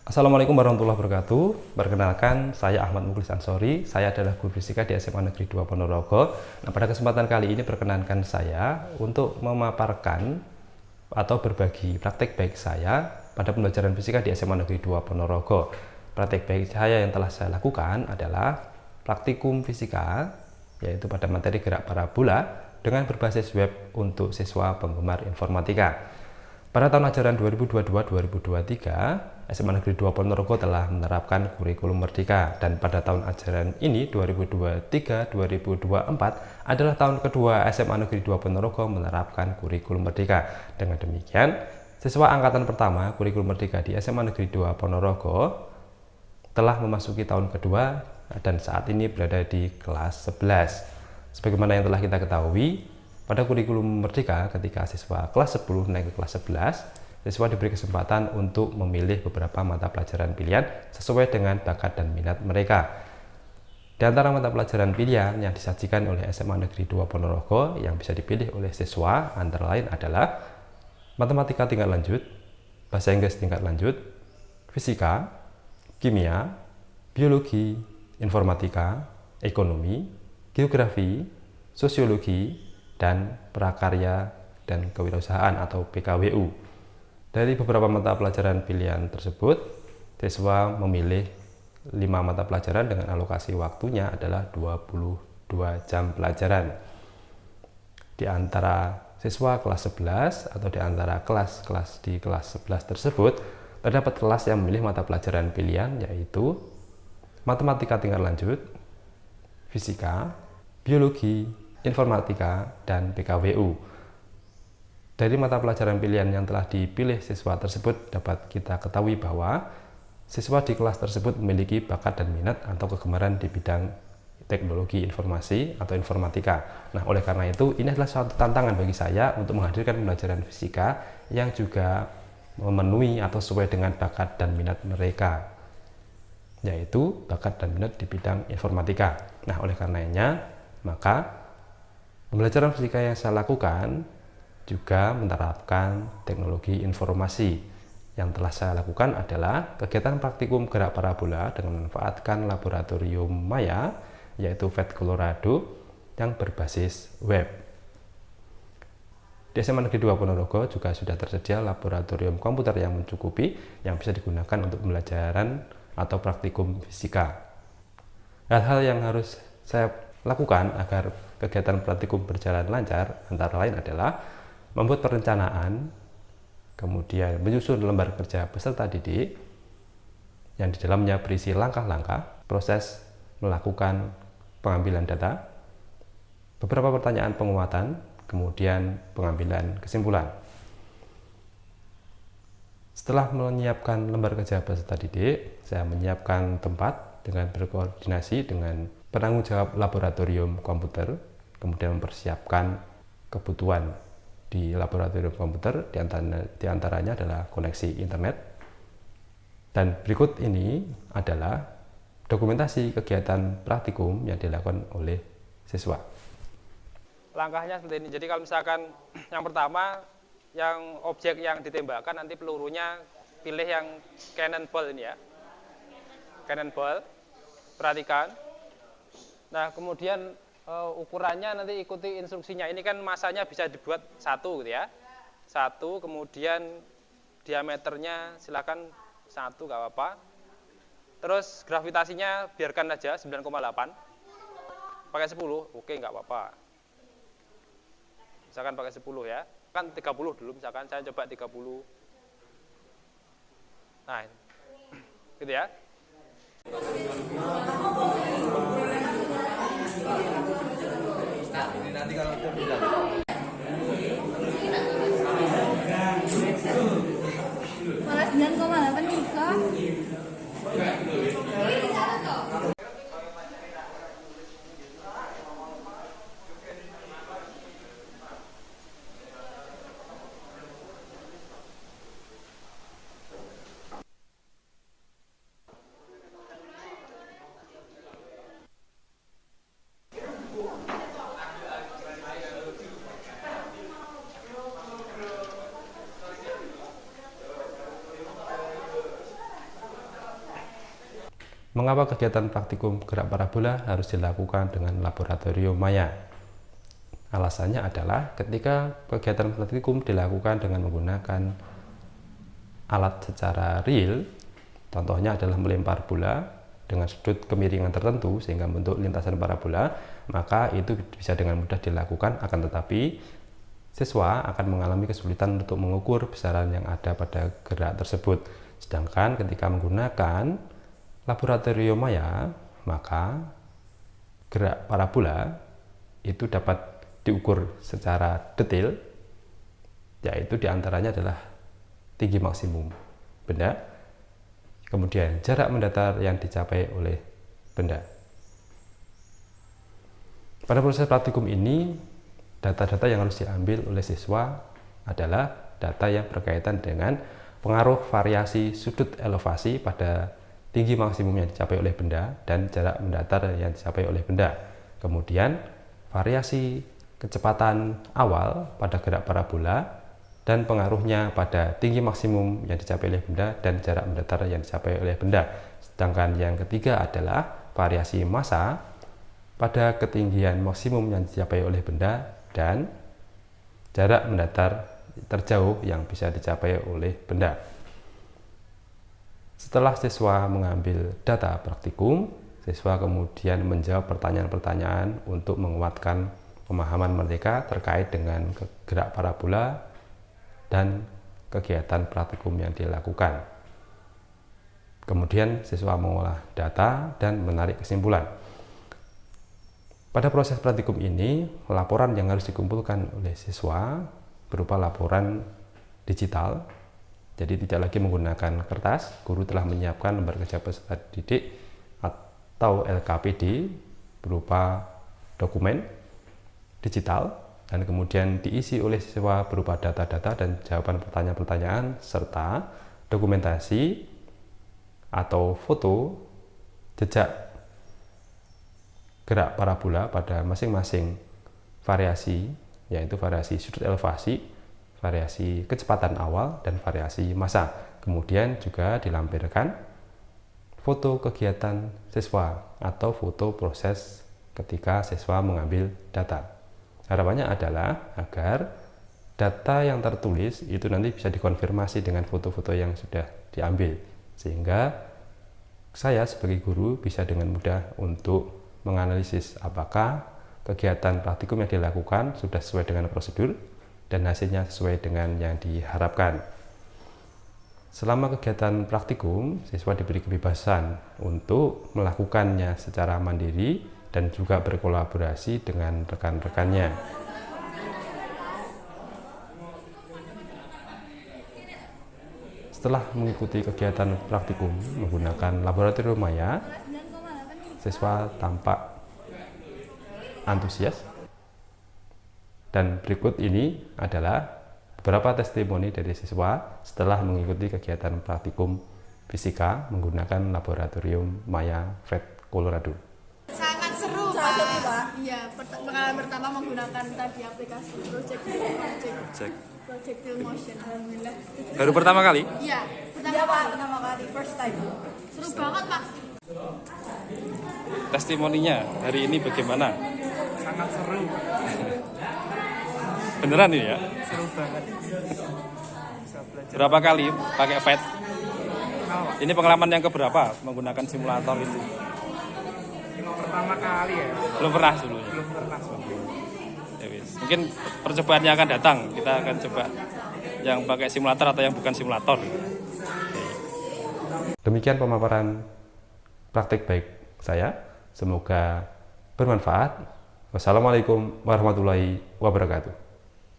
Assalamualaikum warahmatullahi wabarakatuh. Perkenalkan, saya Ahmad Mukhlis Ansori. Saya adalah guru fisika di SMA Negeri 2 Ponorogo. Nah, pada kesempatan kali ini perkenankan saya untuk memaparkan atau berbagi praktek baik saya pada pembelajaran fisika di SMA Negeri 2 Ponorogo. Praktek baik saya yang telah saya lakukan adalah praktikum fisika, yaitu pada materi gerak parabola dengan berbasis web untuk siswa penggemar informatika. Pada tahun ajaran 2022-2023, SMA Negeri 2 Ponorogo telah menerapkan kurikulum Merdeka, dan pada tahun ajaran ini 2023-2024 adalah tahun kedua SMA Negeri 2 Ponorogo menerapkan kurikulum Merdeka. Dengan demikian, siswa angkatan pertama kurikulum Merdeka di SMA Negeri 2 Ponorogo telah memasuki tahun kedua dan saat ini berada di kelas 11. Sebagaimana yang telah kita ketahui, pada kurikulum Merdeka, ketika siswa kelas 10 naik ke kelas 11, siswa diberi kesempatan untuk memilih beberapa mata pelajaran pilihan sesuai dengan bakat dan minat mereka. Di antara mata pelajaran pilihan yang disajikan oleh SMA Negeri 2 Ponorogo yang bisa dipilih oleh siswa antara lain adalah matematika tingkat lanjut, bahasa Inggris tingkat lanjut, fisika, kimia, biologi, informatika, ekonomi, geografi, sosiologi, dan prakarya dan kewirausahaan atau PKWU. Dari beberapa mata pelajaran pilihan tersebut, siswa memilih 5 mata pelajaran dengan alokasi waktunya adalah 22 jam pelajaran. Di antara siswa kelas 11 atau di antara kelas-kelas di kelas 11 tersebut, terdapat kelas yang memilih mata pelajaran pilihan yaitu matematika tingkat lanjut, fisika, biologi, informatika, dan PKWU. Dari mata pelajaran pilihan yang telah dipilih siswa tersebut dapat kita ketahui bahwa siswa di kelas tersebut memiliki bakat dan minat atau kegemaran di bidang teknologi informasi atau informatika. Nah, oleh karena itu ini adalah suatu tantangan bagi saya untuk menghadirkan pembelajaran fisika yang juga memenuhi atau sesuai dengan bakat dan minat mereka, yaitu bakat dan minat di bidang informatika. Nah, oleh karenanya maka pembelajaran fisika yang saya lakukan juga menerapkan teknologi informasi. Yang telah saya lakukan adalah kegiatan praktikum gerak parabola dengan memanfaatkan laboratorium Maya, yaitu VET Colorado, yang berbasis web. Di SMA Negeri 2 Ponorogo juga sudah tersedia laboratorium komputer yang mencukupi, yang bisa digunakan untuk pembelajaran atau praktikum fisika. Hal-hal yang harus saya lakukan agar kegiatan praktikum berjalan lancar antara lain adalah membuat perencanaan, kemudian menyusun lembar kerja peserta didik yang di dalamnya berisi langkah-langkah proses melakukan pengambilan data, beberapa pertanyaan penguatan, kemudian pengambilan kesimpulan. Setelah menyiapkan lembar kerja peserta didik, saya menyiapkan tempat dengan berkoordinasi dengan penanggung jawab laboratorium komputer, kemudian mempersiapkan kebutuhan di laboratorium komputer, di antaranya adalah koneksi internet. Dan berikut ini adalah dokumentasi kegiatan praktikum yang dilakukan oleh siswa. Langkahnya seperti ini. Jadi kalau misalkan yang pertama, yang objek yang ditembakkan nanti pelurunya pilih yang cannonball ini ya. Cannonball. Perhatikan. Nah, kemudian ukurannya nanti ikuti instruksinya. Ini kan masanya bisa dibuat 1 gitu ya. 1, kemudian diameternya silakan 1, nggak apa-apa. Terus gravitasinya biarkan aja 9,8. Pakai 10, oke nggak apa-apa. Misalkan pakai 10 ya. Kan 30 dulu, misalkan saya coba 30. Nah, gitu ya. Ini nanti kalau itu bilang malah 9,8 juga. Mengapa kegiatan praktikum gerak parabola harus dilakukan dengan laboratorium maya? Alasannya adalah ketika kegiatan praktikum dilakukan dengan menggunakan alat secara real, contohnya adalah melempar bola dengan sudut kemiringan tertentu sehingga membentuk lintasan parabola, maka itu bisa dengan mudah dilakukan, akan tetapi siswa akan mengalami kesulitan untuk mengukur besaran yang ada pada gerak tersebut. Sedangkan ketika menggunakan laboratorium maya, maka gerak parabola itu dapat diukur secara detail, yaitu diantaranya adalah tinggi maksimum benda, kemudian jarak mendatar yang dicapai oleh benda. Pada proses praktikum ini, data-data yang harus diambil oleh siswa adalah data yang berkaitan dengan pengaruh variasi sudut elevasi pada tinggi maksimum yang dicapai oleh benda dan jarak mendatar yang dicapai oleh benda. Kemudian variasi kecepatan awal pada gerak parabola dan pengaruhnya pada tinggi maksimum yang dicapai oleh benda dan jarak mendatar yang dicapai oleh benda. Sedangkan yang ketiga adalah variasi massa pada ketinggian maksimum yang dicapai oleh benda dan jarak mendatar terjauh yang bisa dicapai oleh benda. Setelah siswa mengambil data praktikum, siswa kemudian menjawab pertanyaan-pertanyaan untuk menguatkan pemahaman mereka terkait dengan gerak parabola dan kegiatan praktikum yang dilakukan. Kemudian siswa mengolah data dan menarik kesimpulan. Pada proses praktikum ini, laporan yang harus dikumpulkan oleh siswa berupa laporan digital. Jadi tidak lagi menggunakan kertas, guru telah menyiapkan lembar kerja peserta didik atau LKPD berupa dokumen digital dan kemudian diisi oleh siswa berupa data-data dan jawaban pertanyaan-pertanyaan serta dokumentasi atau foto jejak gerak parabola pada masing-masing variasi, yaitu variasi sudut elevasi, variasi kecepatan awal, dan variasi massa. Kemudian juga dilampirkan foto kegiatan siswa atau foto proses ketika siswa mengambil data. Harapannya adalah agar data yang tertulis itu nanti bisa dikonfirmasi dengan foto-foto yang sudah diambil, sehingga saya sebagai guru bisa dengan mudah untuk menganalisis apakah kegiatan praktikum yang dilakukan sudah sesuai dengan prosedur dan hasilnya sesuai dengan yang diharapkan. Selama kegiatan praktikum, siswa diberi kebebasan untuk melakukannya secara mandiri dan juga berkolaborasi dengan rekan-rekannya. Setelah mengikuti kegiatan praktikum menggunakan laboratorium maya, siswa tampak antusias. Dan berikut ini adalah beberapa testimoni dari siswa setelah mengikuti kegiatan praktikum fisika menggunakan laboratorium maya FET Colorado. Sangat seru, Pak. Iya, pengalaman pertama menggunakan tadi aplikasi Projectile Motion. Alhamdulillah. Baru pertama kali? Iya, pertama kali, first time. Seru banget, Pak. Testimoninya hari ini bagaimana? Sangat seru. Beneran ini ya? Seru banget. Bisa belajar. Berapa kali pakai FET? Kenapa? Ini pengalaman yang keberapa menggunakan simulator itu? Pertama kali ya. Belum pernah sebelumnya? Belum pernah sebelumnya. Ya, wis. Mungkin percobaannya akan datang. Kita akan coba yang pakai simulator atau yang bukan simulator. Demikian pemaparan praktik baik saya. Semoga bermanfaat. Wassalamualaikum warahmatullahi wabarakatuh.